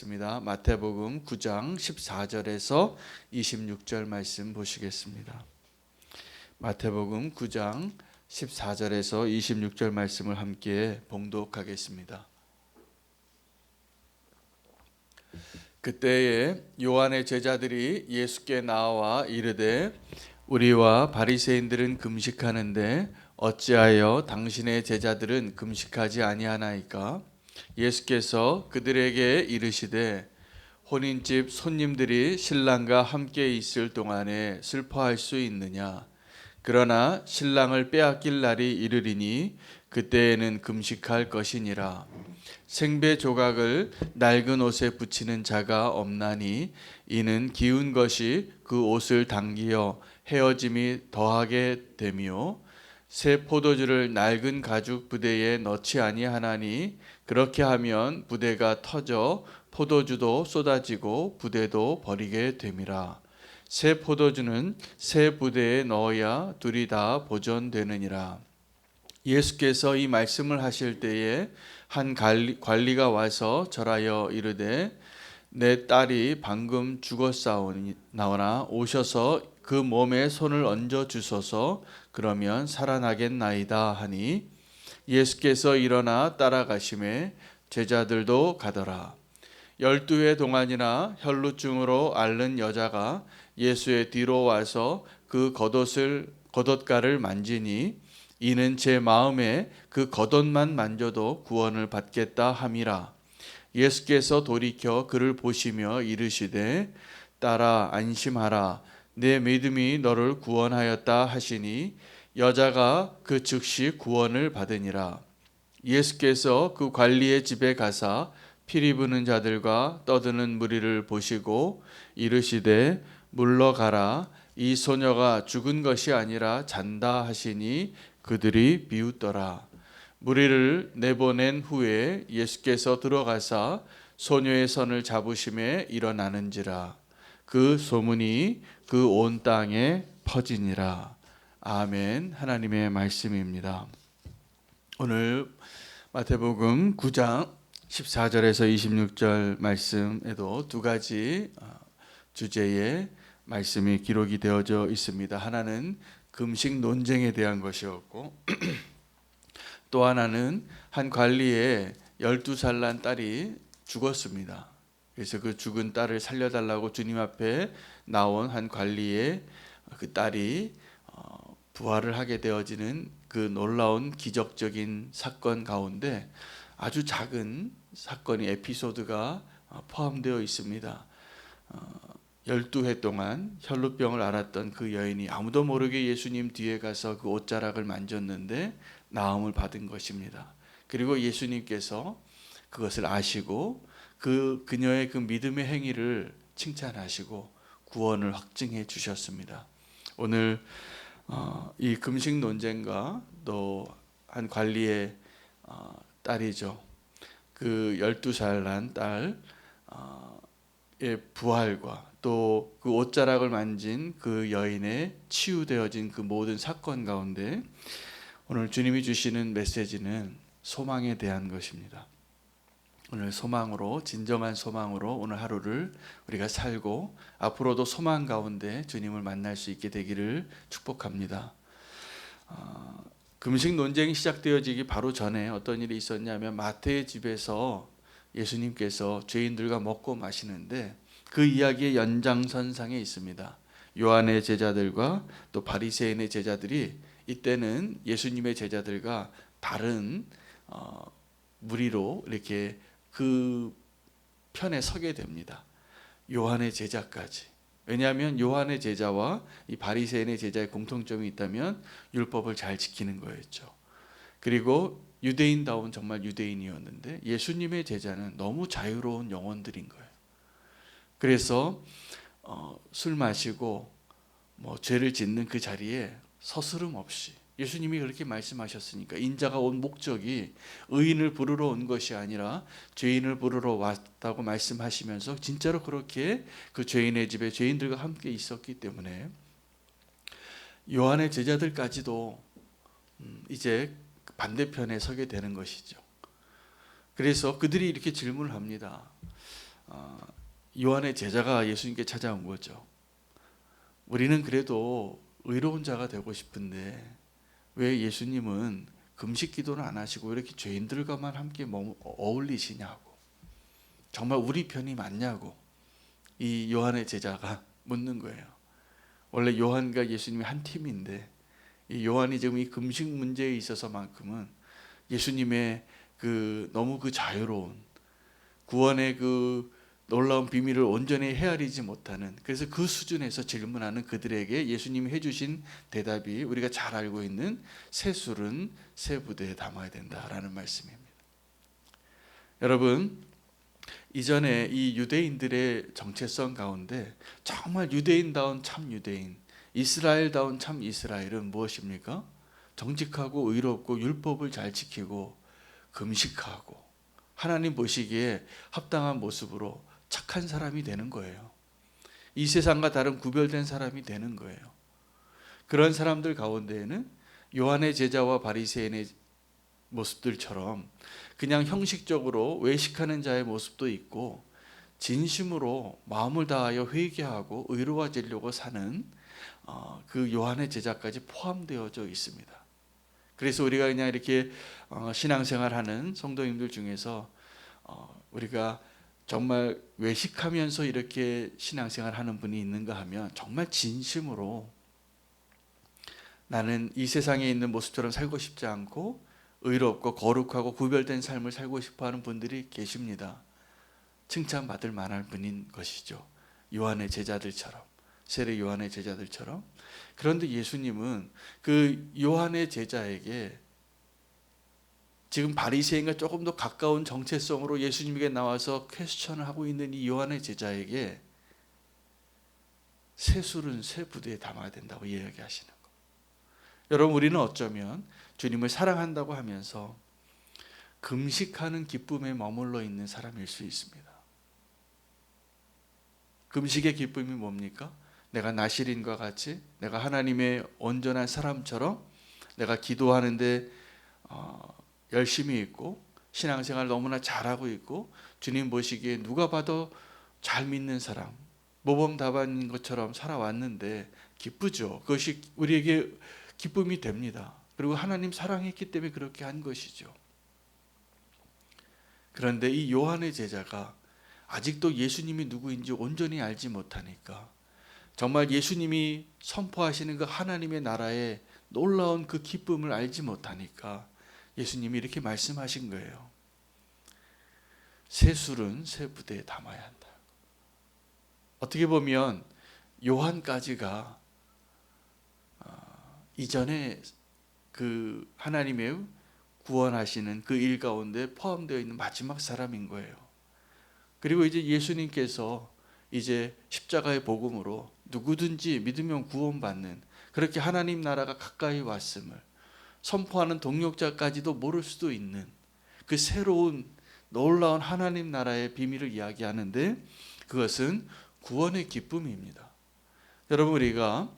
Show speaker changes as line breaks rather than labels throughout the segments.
하겠습니다. 마태복음 9장 14절에서 26절 말씀 보시겠습니다. 마태복음 9장 14절에서 26절 말씀을 함께 봉독하겠습니다. 그때에 요한의 제자들이 예수께 나와 이르되 우리와 바리새인들은 금식하는데 어찌하여 당신의 제자들은 금식하지 아니하나이까? 예수께서 그들에게 이르시되 혼인집 손님들이 신랑과 함께 있을 동안에 슬퍼할 수 있느냐? 그러나 신랑을 빼앗길 날이 이르리니 그때에는 금식할 것이니라. 생배 조각을 낡은 옷에 붙이는 자가 없나니 이는 기운 것이 그 옷을 당기어 헤어짐이 더하게 되며 새 포도주를 낡은 가죽 부대에 넣지 아니하나니 그렇게 하면 부대가 터져 포도주도 쏟아지고 부대도 버리게 됨이라. 새 포도주는 새 부대에 넣어야 둘이 다 보존되느니라. 예수께서 이 말씀을 하실 때에 한 관리가 와서 절하여 이르되 내 딸이 방금 죽었사오나 오셔서 그 몸에 손을 얹어 주소서. 그러면 살아나겠나이다 하니 예수께서 일어나 따라가심에 제자들도 가더라. 12해 동안이나 혈루증으로 앓는 여자가 예수의 뒤로 와서 그 겉옷가를 만지니 이는 제 마음에 그 겉옷만 만져도 구원을 받겠다 함이라. 예수께서 돌이켜 그를 보시며 이르시되 딸아 안심하라 내 믿음이 너를 구원하였다 하시니 여자가 그 즉시 구원을 받으니라. 예수께서 그 관리의 집에 가사 피리 부는 자들과 떠드는 무리를 보시고 이르시되 물러가라 이 소녀가 죽은 것이 아니라 잔다 하시니 그들이 비웃더라. 무리를 내보낸 후에 예수께서 들어가사 소녀의 손을 잡으심에 일어나는지라. 그 소문이 그 온 땅에 퍼지니라. 아멘. 하나님의 말씀입니다. 오늘 마태복음 9장 14절에서 26절 말씀에도 두 가지 주제의 말씀이 기록이 되어져 있습니다. 하나는 금식 논쟁에 대한 것이었고 또 하나는 한 관리의 12살 난 딸이 죽었습니다. 그래서 그 죽은 딸을 살려달라고 주님 앞에 나온 한 관리의 그 딸이 부활을 하게 되어지는 그 놀라운 기적적인 사건 가운데 아주 작은 사건이 에피소드가 포함되어 있습니다. 12해 동안 혈루병을 앓았던 그 여인이 아무도 모르게 예수님 뒤에 가서 그 옷자락을 만졌는데 나음을 받은 것입니다. 그리고 예수님께서 그것을 아시고 그녀의 그 믿음의 행위를 칭찬하시고 구원을 확증해 주셨습니다. 오늘 이 금식 논쟁과 또 한 관리의 딸이죠. 그 12살 난 딸의 부활과 또 그 옷자락을 만진 그 여인의 치유되어진 그 모든 사건 가운데 오늘 주님이 주시는 메시지는 소망에 대한 것입니다. 오늘 소망으로, 진정한 소망으로 오늘 하루를 우리가 살고 앞으로도 소망 가운데 주님을 만날 수 있게 되기를 축복합니다. 금식 논쟁이 시작되어지기 바로 전에 어떤 일이 있었냐면 마태의 집에서 예수님께서 죄인들과 먹고 마시는데 그 이야기의 연장선상에 있습니다. 요한의 제자들과 또 바리새인의 제자들이 이때는 예수님의 제자들과 다른 무리로 이렇게 그 편에 서게 됩니다. 요한의 제자까지. 왜냐하면 요한의 제자와 이 바리새인의 제자의 공통점이 있다면 율법을 잘 지키는 거였죠. 그리고 유대인다운 정말 유대인이었는데 예수님의 제자는 너무 자유로운 영혼들인 거예요. 그래서 술 마시고 죄를 짓는 그 자리에 서스름 없이 예수님이 그렇게 말씀하셨으니까 인자가 온 목적이 의인을 부르러 온 것이 아니라 죄인을 부르러 왔다고 말씀하시면서 진짜로 그렇게 그 죄인의 집에 죄인들과 함께 있었기 때문에 요한의 제자들까지도 이제 반대편에 서게 되는 것이죠. 그래서 그들이 이렇게 질문을 합니다. 요한의 제자가 예수님께 찾아온 거죠. 우리는 그래도 의로운 자가 되고 싶은데 왜 예수님은 금식 기도는 안 하시고 이렇게 죄인들과만 함께 어울리시냐고, 정말 우리 편이 맞냐고 이 요한의 제자가 묻는 거예요. 원래 요한과 예수님이 한 팀인데 이 요한이 지금 이 금식 문제에 있어서만큼은 예수님의 너무 자유로운 구원의 놀라운 비밀을 온전히 헤아리지 못하는, 그래서 그 수준에서 질문하는 그들에게 예수님이 해주신 대답이 우리가 잘 알고 있는 새 술은 새 부대에 담아야 된다라는 말씀입니다. 여러분, 이전에 이 유대인들의 정체성 가운데 정말 유대인다운 참 유대인, 이스라엘다운 참 이스라엘은 무엇입니까? 정직하고 의롭고 율법을 잘 지키고 금식하고 하나님 보시기에 합당한 모습으로 착한 사람이 되는 거예요. 이 세상과 다른 구별된 사람이 되는 거예요. 그런 사람들 가운데에는 요한의 제자와 바리새인의 모습들처럼 그냥 형식적으로 외식하는 자의 모습도 있고, 진심으로 마음을 다하여 회개하고 의로워지려고 사는 그 요한의 제자까지 포함되어져 있습니다. 그래서 우리가 그냥 이렇게 신앙생활하는 성도님들 중에서 우리가 정말 외식하면서 이렇게 신앙생활하는 분이 있는가 하면 정말 진심으로 나는 이 세상에 있는 모습처럼 살고 싶지 않고 의롭고 거룩하고 구별된 삶을 살고 싶어하는 분들이 계십니다. 칭찬받을 만한 분인 것이죠. 요한의 제자들처럼, 세례 요한의 제자들처럼. 그런데 예수님은 그 요한의 제자에게 지금 바리새인과 조금 더 가까운 정체성으로 예수님에게 나와서 퀘스천을 하고 있는 이 요한의 제자에게 새 술은 새 부대에 담아야 된다고 이야기하시는 것. 여러분, 우리는 어쩌면 주님을 사랑한다고 하면서 금식하는 기쁨에 머물러 있는 사람일 수 있습니다. 금식의 기쁨이 뭡니까? 내가 나실인과 같이 내가 하나님의 온전한 사람처럼 내가 기도하는데 열심히 있고 신앙생활 너무나 잘하고 있고 주님 보시기에 누가 봐도 잘 믿는 사람, 모범답안인 것처럼 살아왔는데 기쁘죠. 그것이 우리에게 기쁨이 됩니다. 그리고 하나님 사랑했기 때문에 그렇게 한 것이죠. 그런데 이 요한의 제자가 아직도 예수님이 누구인지 온전히 알지 못하니까, 정말 예수님이 선포하시는 그 하나님의 나라의 놀라운 그 기쁨을 알지 못하니까 예수님이 이렇게 말씀하신 거예요. 새 술은 새 부대에 담아야 한다. 어떻게 보면 요한까지가 이전에 그 하나님의 구원하시는 그 일 가운데 포함되어 있는 마지막 사람인 거예요. 그리고 이제 예수님께서 이제 십자가의 복음으로 누구든지 믿으면 구원받는, 그렇게 하나님 나라가 가까이 왔음을 선포하는 동역자까지도 모를 수도 있는 그 새로운 놀라운 하나님 나라의 비밀을 이야기하는데, 그것은 구원의 기쁨입니다. 여러분, 우리가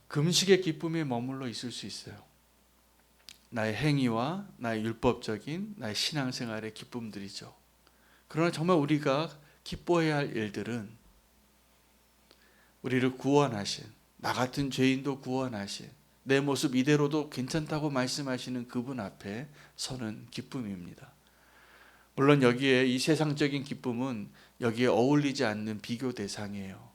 금식의 기쁨에 머물러 있을 수 있어요. 나의 행위와 나의 율법적인 나의 신앙생활의 기쁨들이죠. 그러나 정말 우리가 기뻐해야 할 일들은 우리를 구원하신, 나 같은 죄인도 구원하신, 내 모습 이대로도 괜찮다고 말씀하시는 그분 앞에 서는 기쁨입니다. 물론 여기에 이 세상적인 기쁨은 여기에 어울리지 않는 비교 대상이에요.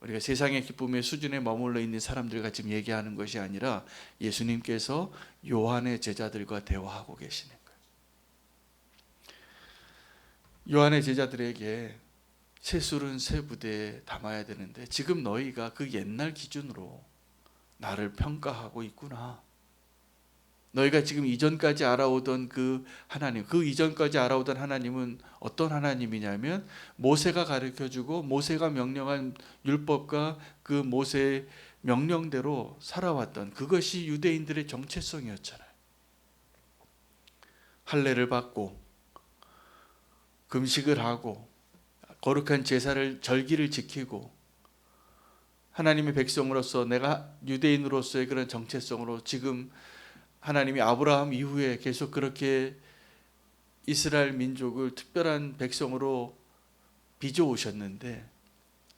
우리가 세상의 기쁨의 수준에 머물러 있는 사람들과 지금 얘기하는 것이 아니라 예수님께서 요한의 제자들과 대화하고 계시는 거예요. 요한의 제자들에게 새 술은 새 부대에 담아야 되는데 지금 너희가 그 옛날 기준으로 나를 평가하고 있구나. 너희가 지금 이전까지 알아오던 그 하나님, 그 이전까지 알아오던 하나님은 어떤 하나님이냐면 모세가 가르쳐주고 모세가 명령한 율법과 그 모세의 명령대로 살아왔던, 그것이 유대인들의 정체성이었잖아요. 할례를 받고 금식을 하고 거룩한 제사를, 절기를 지키고 하나님의 백성으로서 내가 유대인으로서의 그런 정체성으로 지금 하나님이 아브라함 이후에 계속 그렇게 이스라엘 민족을 특별한 백성으로 빚어 오셨는데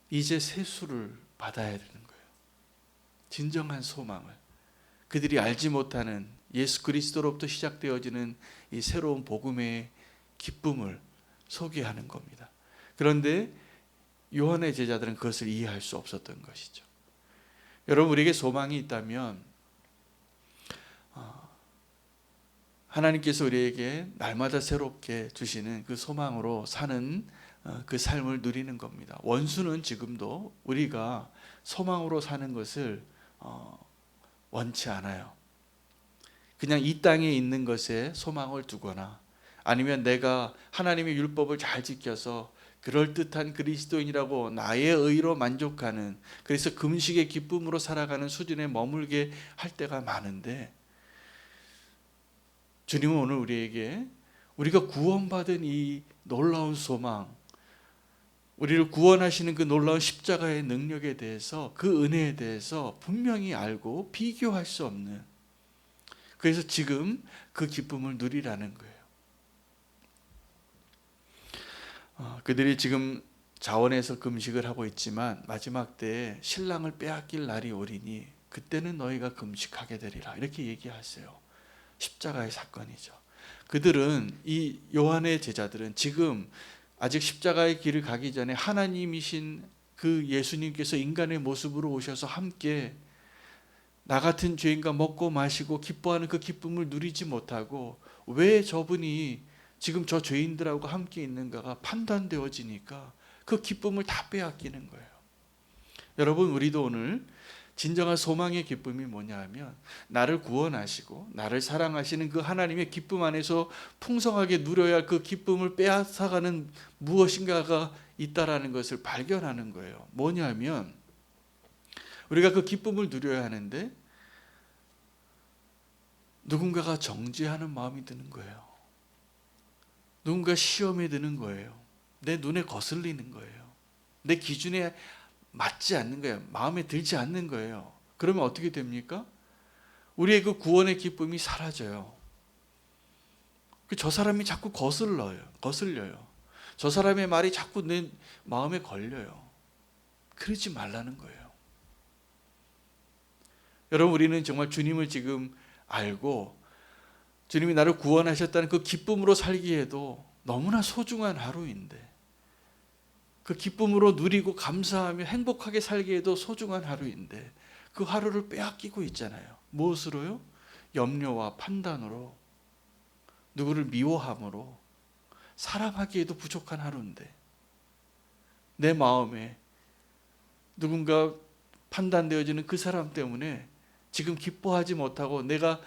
이제 세수를 받아야 되는 거예요. 진정한 소망을, 그들이 알지 못하는 예수 그리스도로부터 시작되어지는 이 새로운 복음의 기쁨을 소개하는 겁니다. 그런데 요한의 제자들은 그것을 이해할 수 없었던 것이죠. 여러분, 우리에게 소망이 있다면 하나님께서 우리에게 날마다 새롭게 주시는 그 소망으로 사는 그 삶을 누리는 겁니다. 원수는 지금도 우리가 소망으로 사는 것을 원치 않아요. 그냥 이 땅에 있는 것에 소망을 두거나 아니면 내가 하나님의 율법을 잘 지켜서 그럴듯한 그리스도인이라고 나의 의로 만족하는, 그래서 금식의 기쁨으로 살아가는 수준에 머물게 할 때가 많은데, 주님은 오늘 우리에게 우리가 구원받은 이 놀라운 소망, 우리를 구원하시는 그 놀라운 십자가의 능력에 대해서, 그 은혜에 대해서 분명히 알고 비교할 수 없는, 그래서 지금 그 기쁨을 누리라는 거예요. 그들이 지금 자원에서 금식을 하고 있지만 마지막 때에 신랑을 빼앗길 날이 오리니 그때는 너희가 금식하게 되리라, 이렇게 얘기하세요. 십자가의 사건이죠. 그들은, 이 요한의 제자들은 지금 아직 십자가의 길을 가기 전에 하나님이신 그 예수님께서 인간의 모습으로 오셔서 함께 나 같은 죄인과 먹고 마시고 기뻐하는 그 기쁨을 누리지 못하고 왜 저분이 지금 저 죄인들하고 함께 있는가가 판단되어지니까 그 기쁨을 다 빼앗기는 거예요. 여러분, 우리도 오늘 진정한 소망의 기쁨이 뭐냐 하면 나를 구원하시고 나를 사랑하시는 그 하나님의 기쁨 안에서 풍성하게 누려야 할 그 기쁨을 빼앗아가는 무엇인가가 있다라는 것을 발견하는 거예요. 뭐냐 하면 우리가 그 기쁨을 누려야 하는데 누군가가 정죄하는 마음이 드는 거예요. 누군가 시험에 드는 거예요. 내 눈에 거슬리는 거예요. 내 기준에 맞지 않는 거예요. 마음에 들지 않는 거예요. 그러면 어떻게 됩니까? 우리의 그 구원의 기쁨이 사라져요. 저 사람이 자꾸 거슬려요. 저 사람의 말이 자꾸 내 마음에 걸려요. 그러지 말라는 거예요. 여러분, 우리는 정말 주님을 지금 알고 주님이 나를 구원하셨다는 그 기쁨으로 살기에도 너무나 소중한 하루인데, 그 기쁨으로 누리고 감사하며 행복하게 살기에도 소중한 하루인데 그 하루를 빼앗기고 있잖아요. 무엇으로요? 염려와 판단으로, 누구를 미워함으로, 사랑하기에도 부족한 하루인데 내 마음에 누군가 판단되어지는 그 사람 때문에 지금 기뻐하지 못하고 내가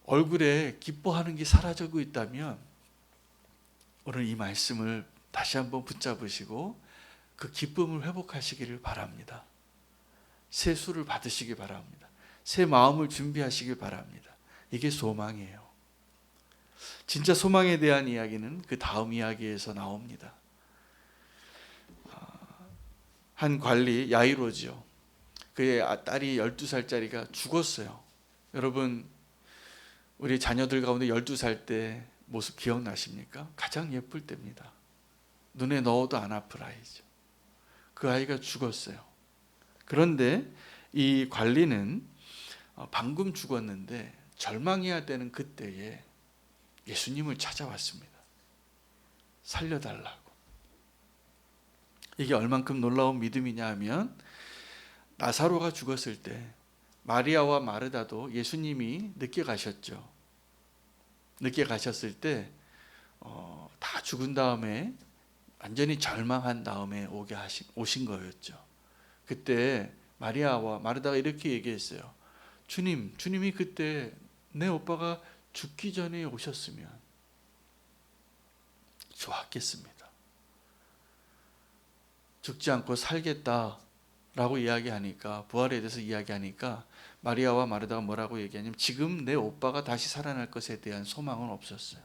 얼굴에 기뻐하는 게 사라지고 있다면 오늘 이 말씀을 다시 한번 붙잡으시고 그 기쁨을 회복하시기를 바랍니다. 새 수를 받으시기 바랍니다. 새 마음을 준비하시기 바랍니다. 이게 소망이에요. 진짜 소망에 대한 이야기는 그 다음 이야기에서 나옵니다. 한 관리, 야이로죠. 그의 딸이 12살짜리가 죽었어요. 여러분, 우리 자녀들 가운데 12살 때 모습 기억나십니까? 가장 예쁠 때입니다. 눈에 넣어도 안 아플 아이죠. 그 아이가 죽었어요. 그런데 이 관리는 방금 죽었는데 절망해야 되는 그때에 예수님을 찾아왔습니다. 살려달라고. 이게 얼만큼 놀라운 믿음이냐 하면 나사로가 죽었을 때 마리아와 마르다도 예수님이 늦게 가셨죠. 늦게 가셨을 때 다 죽은 다음에 완전히 절망한 다음에 오신 거였죠. 그때 마리아와 마르다가 이렇게 얘기했어요. 주님이 그때 내 오빠가 죽기 전에 오셨으면 좋았겠습니다. 죽지 않고 살겠다라고 이야기하니까, 부활에 대해서 이야기하니까 마리아와 마르다가 뭐라고 얘기하냐면 지금 내 오빠가 다시 살아날 것에 대한 소망은 없었어요.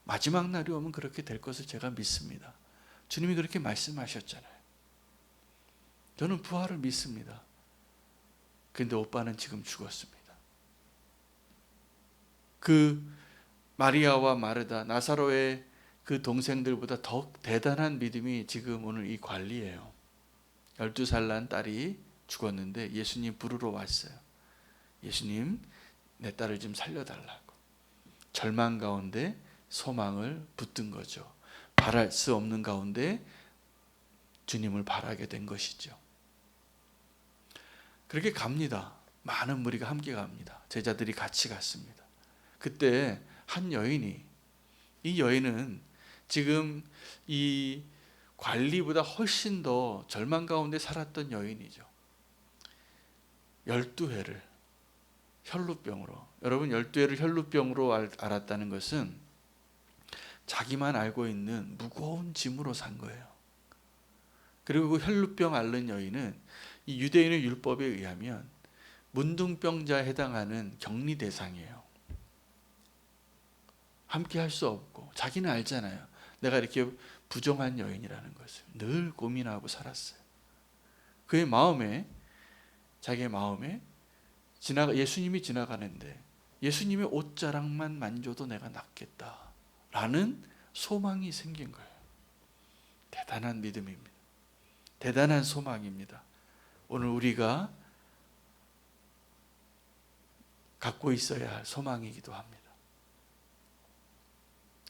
마지막 날이 오면 그렇게 될 것을 제가 믿습니다. 주님이 그렇게 말씀하셨잖아요. 저는 부활을 믿습니다. 그런데 오빠는 지금 죽었습니다. 그 마리아와 마르다, 나사로의 그 동생들보다 더 대단한 믿음이 지금 오늘 이 관리예요. 12살 난 딸이 죽었는데 예수님 부르러 왔어요. 예수님, 내 딸을 좀 살려달라고. 절망 가운데 소망을 붙든 거죠. 바랄 수 없는 가운데 주님을 바라게 된 것이죠. 그렇게 갑니다. 많은 무리가 함께 갑니다. 제자들이 같이 갔습니다. 그때 한 여인이, 이 여인은 지금 이 관리보다 훨씬 더 절망 가운데 살았던 여인이죠. 12회를 혈루병으로, 여러분 12회를 혈루병으로 알았다는 것은 자기만 알고 있는 무거운 짐으로 산 거예요. 그리고 그 혈루병 앓는 여인은 이 유대인의 율법에 의하면 문둥병자에 해당하는 격리 대상이에요. 함께 할 수 없고, 자기는 알잖아요. 내가 이렇게 부정한 여인이라는 것을 늘 고민하고 살았어요. 그의 마음에, 자기의 마음에 예수님이 지나가는데 예수님의 옷자락만 만져도 내가 낫겠다라는 소망이 생긴 거예요. 대단한 믿음입니다. 대단한 소망입니다. 오늘 우리가 갖고 있어야 할 소망이기도 합니다.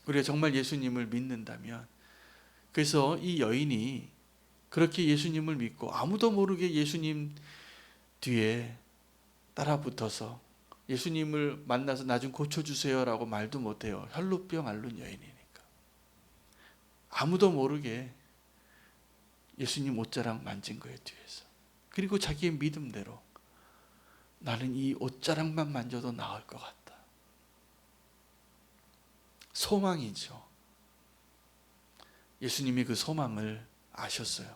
우리가 정말 예수님을 믿는다면, 그래서 이 여인이 그렇게 예수님을 믿고 아무도 모르게 예수님 뒤에 따라 붙어서 예수님을 만나서 나 좀 고쳐주세요라고 말도 못해요. 혈루병 앓는 여인이니까. 아무도 모르게 예수님 옷자락 만진 거예요, 뒤에서. 그리고 자기의 믿음대로 나는 이 옷자락만 만져도 나을 것 같다. 소망이죠. 예수님이 그 소망을 아셨어요.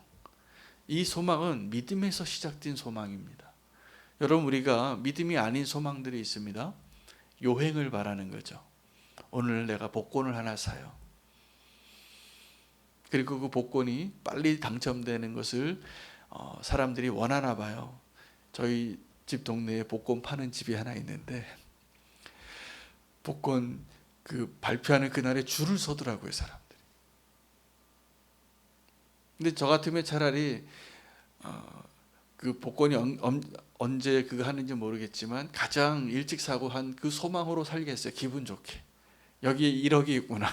이 소망은 믿음에서 시작된 소망입니다. 여러분, 우리가 믿음이 아닌 소망들이 있습니다. 요행을 바라는 거죠. 오늘 내가 복권을 하나 사요. 그리고 그 복권이 빨리 당첨되는 것을 사람들이 원하나 봐요. 저희 집 동네에 복권 파는 집이 하나 있는데 복권 그 발표하는 그날에 줄을 서더라고요, 사람들이. 근데 저 같으면 차라리 그 복권이 언제 그거 하는지 모르겠지만 가장 일찍 사고 한 그 소망으로 살겠어요. 기분 좋게. 여기에 1억이 있구나.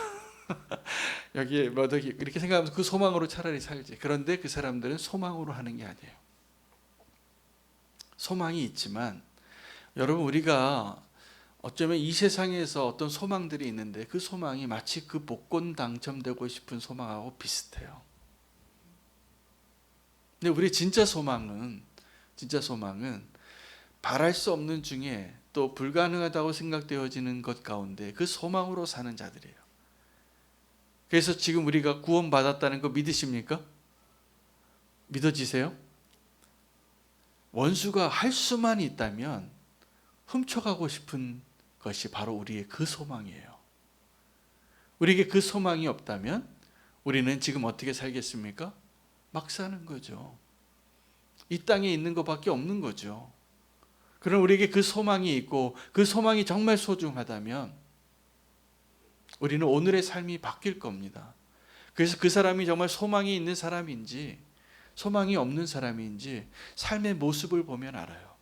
여기에 몇 억이, 이렇게 생각하면서 그 소망으로 차라리 살지. 그런데 그 사람들은 소망으로 하는 게 아니에요. 소망이 있지만 여러분, 우리가 어쩌면 이 세상에서 어떤 소망들이 있는데 그 소망이 마치 그 복권 당첨되고 싶은 소망하고 비슷해요. 근데 우리 진짜 소망은 바랄 수 없는 중에 또 불가능하다고 생각되어지는 것 가운데 그 소망으로 사는 자들이에요. 그래서 지금 우리가 구원받았다는 거 믿으십니까? 믿어지세요? 원수가 할 수만 있다면 훔쳐가고 싶은 것이 바로 우리의 그 소망이에요. 우리에게 그 소망이 없다면 우리는 지금 어떻게 살겠습니까? 막 사는 거죠. 이 땅에 있는 것밖에 없는 거죠. 그럼 우리에게 그 소망이 있고 그 소망이 정말 소중하다면 우리는 오늘의 삶이 바뀔 겁니다. 그래서 그 사람이 정말 소망이 있는 사람인지 소망이 없는 사람인지 삶의 모습을 보면 알아요.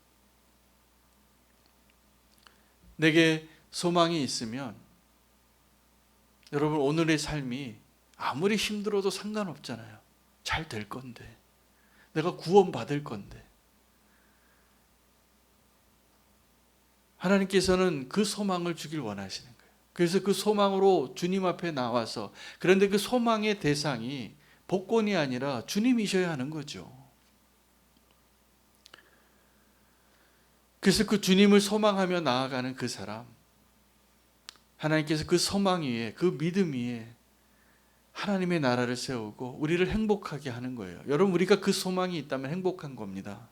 내게 소망이 있으면 여러분, 오늘의 삶이 아무리 힘들어도 상관없잖아요. 잘 될 건데, 내가 구원받을 건데. 하나님께서는 그 소망을 주길 원하시는 거예요. 그래서 그 소망으로 주님 앞에 나와서, 그런데 그 소망의 대상이 복권이 아니라 주님이셔야 하는 거죠. 그래서 그 주님을 소망하며 나아가는 그 사람, 하나님께서 그 소망 위에, 그 믿음 위에 하나님의 나라를 세우고 우리를 행복하게 하는 거예요. 여러분, 우리가 그 소망이 있다면 행복한 겁니다.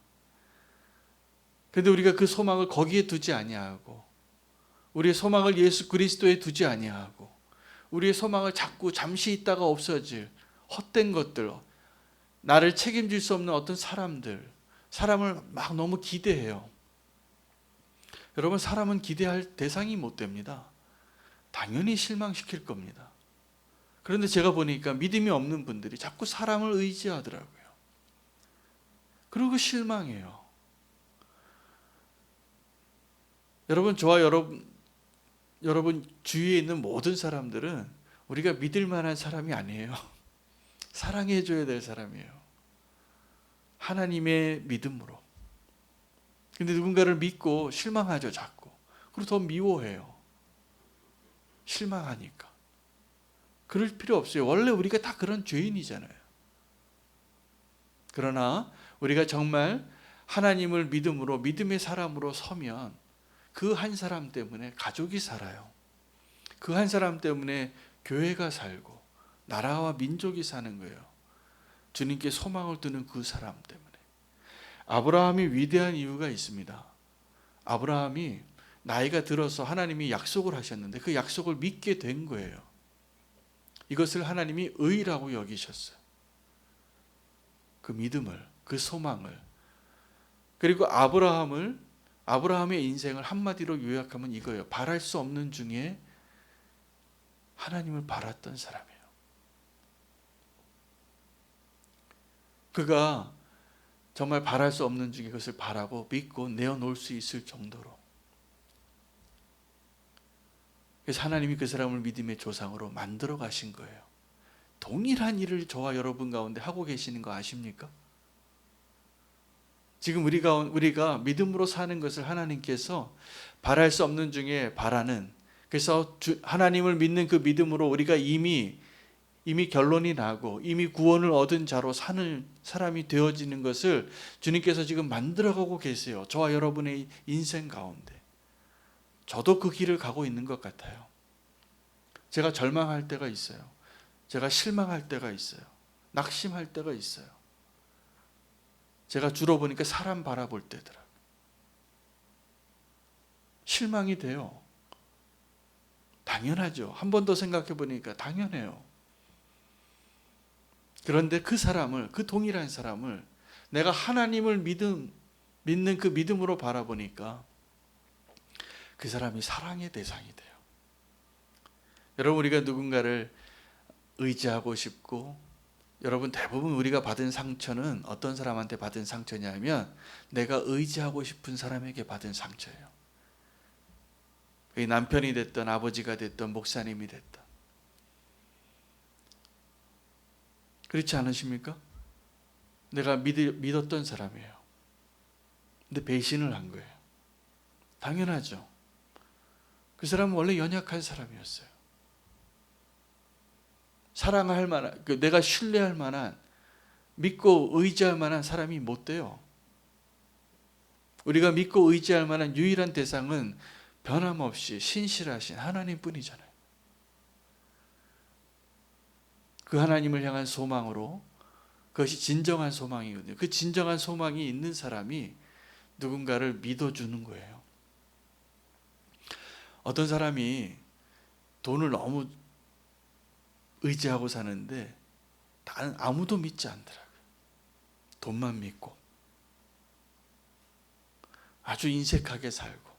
그런데 우리가 그 소망을 거기에 두지 아니하고, 우리의 소망을 예수 그리스도에 두지 아니하고, 우리의 소망을 자꾸 잠시 있다가 없어질 헛된 것들, 나를 책임질 수 없는 어떤 사람을 막 너무 기대해요. 여러분, 사람은 기대할 대상이 못 됩니다. 당연히 실망시킬 겁니다. 그런데 제가 보니까 믿음이 없는 분들이 자꾸 사람을 의지하더라고요. 그리고 실망해요. 여러분, 저와 여러분 주위에 있는 모든 사람들은 우리가 믿을 만한 사람이 아니에요. 사랑해 줘야 될 사람이에요. 하나님의 믿음으로. 근데 누군가를 믿고 실망하죠, 자꾸. 그리고 더 미워해요. 실망하니까. 그럴 필요 없어요. 원래 우리가 다 그런 죄인이잖아요. 그러나 우리가 정말 하나님을 믿음으로, 믿음의 사람으로 서면 그 한 사람 때문에 가족이 살아요. 그 한 사람 때문에 교회가 살고 나라와 민족이 사는 거예요. 주님께 소망을 두는 그 사람 때문에. 아브라함이 위대한 이유가 있습니다. 아브라함이 나이가 들어서 하나님이 약속을 하셨는데 그 약속을 믿게 된 거예요. 이것을 하나님이 의라고 여기셨어요. 그 믿음을, 그 소망을. 그리고 아브라함의 인생을 한마디로 요약하면 이거예요. 바랄 수 없는 중에 하나님을 바랐던 사람이에요. 그가 정말 바랄 수 없는 중에 그것을 바라고 믿고 내어놓을 수 있을 정도로. 그래서 하나님이 그 사람을 믿음의 조상으로 만들어 가신 거예요. 동일한 일을 저와 여러분 가운데 하고 계시는 거 아십니까? 지금 우리가 믿음으로 사는 것을 하나님께서 바랄 수 없는 중에 바라는, 그래서 하나님을 믿는 그 믿음으로 우리가 이미 결론이 나고 이미 구원을 얻은 자로 사는 사람이 되어지는 것을 주님께서 지금 만들어가고 계세요. 저와 여러분의 인생 가운데. 저도 그 길을 가고 있는 것 같아요. 제가 절망할 때가 있어요. 제가 실망할 때가 있어요. 낙심할 때가 있어요. 제가 주로 보니까 사람 바라볼 때더라고요. 실망이 돼요. 당연하죠. 한 번 더 생각해 보니까 당연해요. 그런데 그 동일한 사람을 내가 하나님을 믿는 그 믿음으로 바라보니까 그 사람이 사랑의 대상이 돼요. 여러분, 우리가 누군가를 의지하고 싶고, 여러분 대부분 우리가 받은 상처는 어떤 사람한테 받은 상처냐면 내가 의지하고 싶은 사람에게 받은 상처예요. 그게 남편이 됐든 아버지가 됐든 목사님이 됐든. 그렇지 않으십니까? 내가 믿었던 사람이에요. 근데 배신을 한 거예요. 당연하죠. 그 사람은 원래 연약한 사람이었어요. 사랑할 만한, 내가 신뢰할 만한, 믿고 의지할 만한 사람이 못 돼요. 우리가 믿고 의지할 만한 유일한 대상은 변함없이 신실하신 하나님뿐이잖아요. 그 하나님을 향한 소망으로, 그것이 진정한 소망이거든요. 그 진정한 소망이 있는 사람이 누군가를 믿어주는 거예요. 어떤 사람이 돈을 너무 의지하고 사는데 다른 아무도 믿지 않더라고요. 돈만 믿고 아주 인색하게 살고.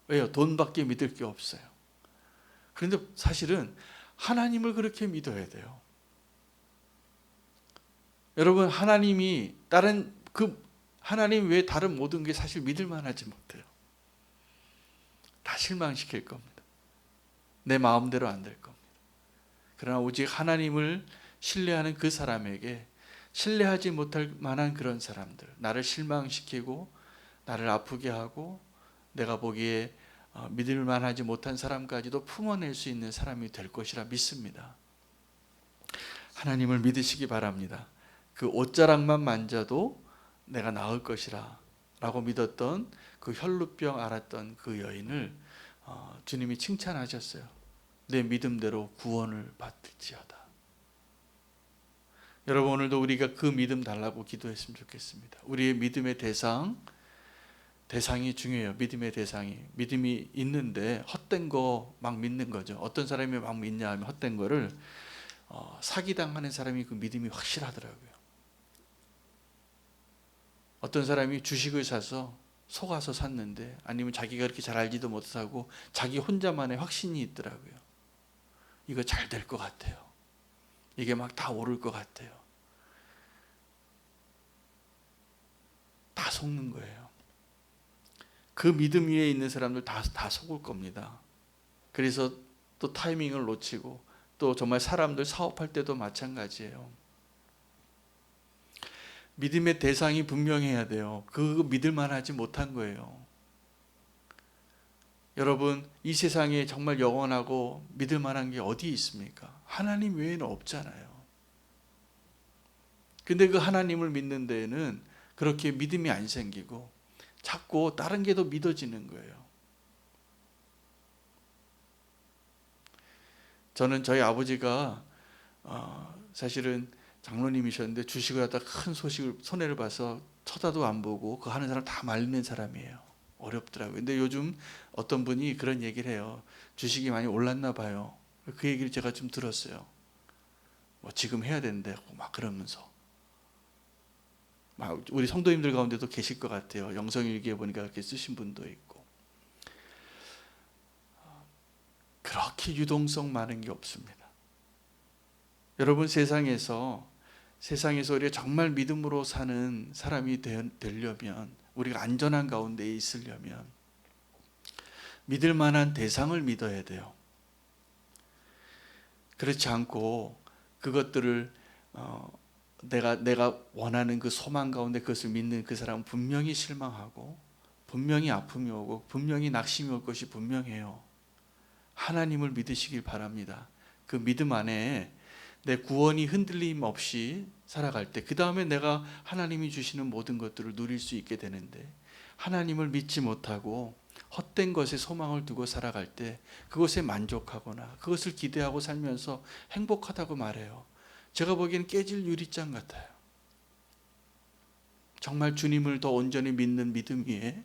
왜요? 돈밖에 믿을 게 없어요. 그런데 사실은 하나님을 그렇게 믿어야 돼요. 여러분, 하나님 외에 다른 모든 게 사실 믿을 만하지 못해요. 다 실망시킬 겁니다. 내 마음대로 안 될 겁니다. 그러나 오직 하나님을 신뢰하는 그 사람에게 신뢰하지 못할 만한 그런 사람들, 나를 실망시키고 나를 아프게 하고 내가 보기에 믿을 만하지 못한 사람까지도 품어낼 수 있는 사람이 될 것이라 믿습니다. 하나님을 믿으시기 바랍니다. 그 옷자락만 만져도 내가 나을 것이라 라고 믿었던 그 혈루병 앓았던 그 여인을 주님이 칭찬하셨어요. 내 믿음대로 구원을 받을지어다. 여러분, 오늘도 우리가 그 믿음 달라고 기도했으면 좋겠습니다. 우리의 믿음의 대상이 중요해요. 믿음의 대상이. 믿음이 있는데 헛된 거 막 믿는 거죠. 어떤 사람이 막 믿냐 하면 헛된 거를 사기당하는 사람이 그 믿음이 확실하더라고요. 어떤 사람이 주식을 사서 속아서 샀는데, 아니면 자기가 그렇게 잘 알지도 못하고 자기 혼자만의 확신이 있더라고요. 이거 잘 될 것 같아요. 이게 막 다 오를 것 같아요. 다 속는 거예요. 그 믿음 위에 있는 사람들 다 속을 겁니다. 그래서 또 타이밍을 놓치고, 또 정말 사람들 사업할 때도 마찬가지예요. 믿음의 대상이 분명해야 돼요. 그거 믿을만 하지 못한 거예요. 여러분, 이 세상에 정말 영원하고 믿을 만한 게 어디 있습니까? 하나님 외에는 없잖아요. 근데 그 하나님을 믿는 데에는 그렇게 믿음이 안 생기고 자꾸 다른 게 더 믿어지는 거예요. 저는 저희 아버지가 사실은 장로님이셨는데 주식을 하다 큰 소식을 손해를 봐서 쳐다도 안 보고 그 하는 사람 다 말리는 사람이에요. 어렵더라고요. 근데 요즘 어떤 분이 그런 얘기를 해요. 주식이 많이 올랐나 봐요. 그 얘기를 제가 좀 들었어요. 뭐 지금 해야 되는데 막 그러면서 막 우리 성도님들 가운데도 계실 것 같아요. 영성일기에 보니까 그렇게 쓰신 분도 있고. 그렇게 유동성 많은 게 없습니다. 여러분, 세상에서 우리가 정말 믿음으로 사는 사람이 되려면, 우리가 안전한 가운데 있으려면 믿을 만한 대상을 믿어야 돼요. 그렇지 않고 그것들을 내가 원하는 그 소망 가운데 그것을 믿는 그 사람은 분명히 실망하고 분명히 아픔이 오고 분명히 낙심이 올 것이 분명해요. 하나님을 믿으시길 바랍니다. 그 믿음 안에 내 구원이 흔들림 없이 살아갈 때, 그 다음에 내가 하나님이 주시는 모든 것들을 누릴 수 있게 되는데, 하나님을 믿지 못하고 헛된 것에 소망을 두고 살아갈 때 그것에 만족하거나 그것을 기대하고 살면서 행복하다고 말해요. 제가 보기에는 깨질 유리잔 같아요. 정말 주님을 더 온전히 믿는 믿음 위에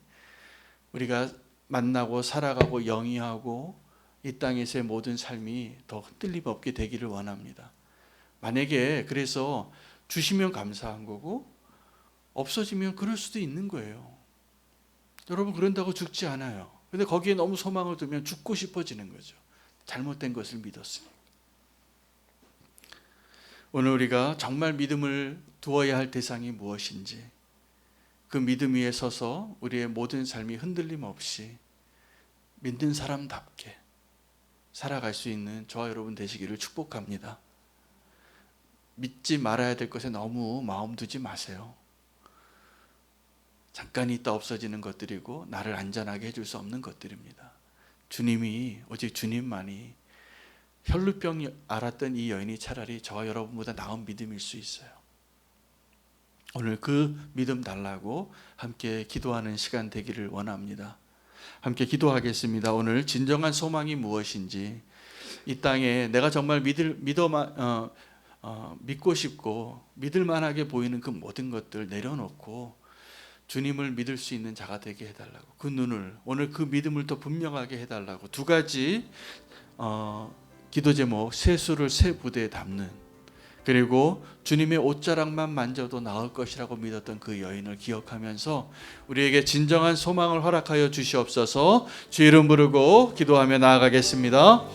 우리가 만나고 살아가고 영위하고 이 땅에서의 모든 삶이 더 흔들림 없게 되기를 원합니다. 만약에 그래서 주시면 감사한 거고 없어지면 그럴 수도 있는 거예요. 여러분, 그런다고 죽지 않아요. 근데 거기에 너무 소망을 두면 죽고 싶어지는 거죠. 잘못된 것을 믿었으니까. 오늘 우리가 정말 믿음을 두어야 할 대상이 무엇인지, 그 믿음 위에 서서 우리의 모든 삶이 흔들림 없이 믿는 사람답게 살아갈 수 있는 저와 여러분 되시기를 축복합니다. 믿지 말아야 될 것에 너무 마음 두지 마세요. 잠깐 있다 없어지는 것들이고 나를 안전하게 해줄 수 없는 것들입니다. 주님이, 오직 주님만이, 혈루병 앓았던 이 여인이 차라리 저와 여러분보다 나은 믿음일 수 있어요. 오늘 그 믿음 달라고 함께 기도하는 시간 되기를 원합니다. 함께 기도하겠습니다. 오늘 진정한 소망이 무엇인지, 이 땅에 내가 정말 믿고 싶고 믿을 만하게 보이는 그 모든 것들 내려놓고 주님을 믿을 수 있는 자가 되게 해달라고, 그 눈을, 오늘 그 믿음을 더 분명하게 해달라고, 두 가지 기도 제목, 세수를 세 부대에 담는, 그리고 주님의 옷자락만 만져도 나을 것이라고 믿었던 그 여인을 기억하면서 우리에게 진정한 소망을 허락하여 주시옵소서. 주 이름 부르고 기도하며 나아가겠습니다.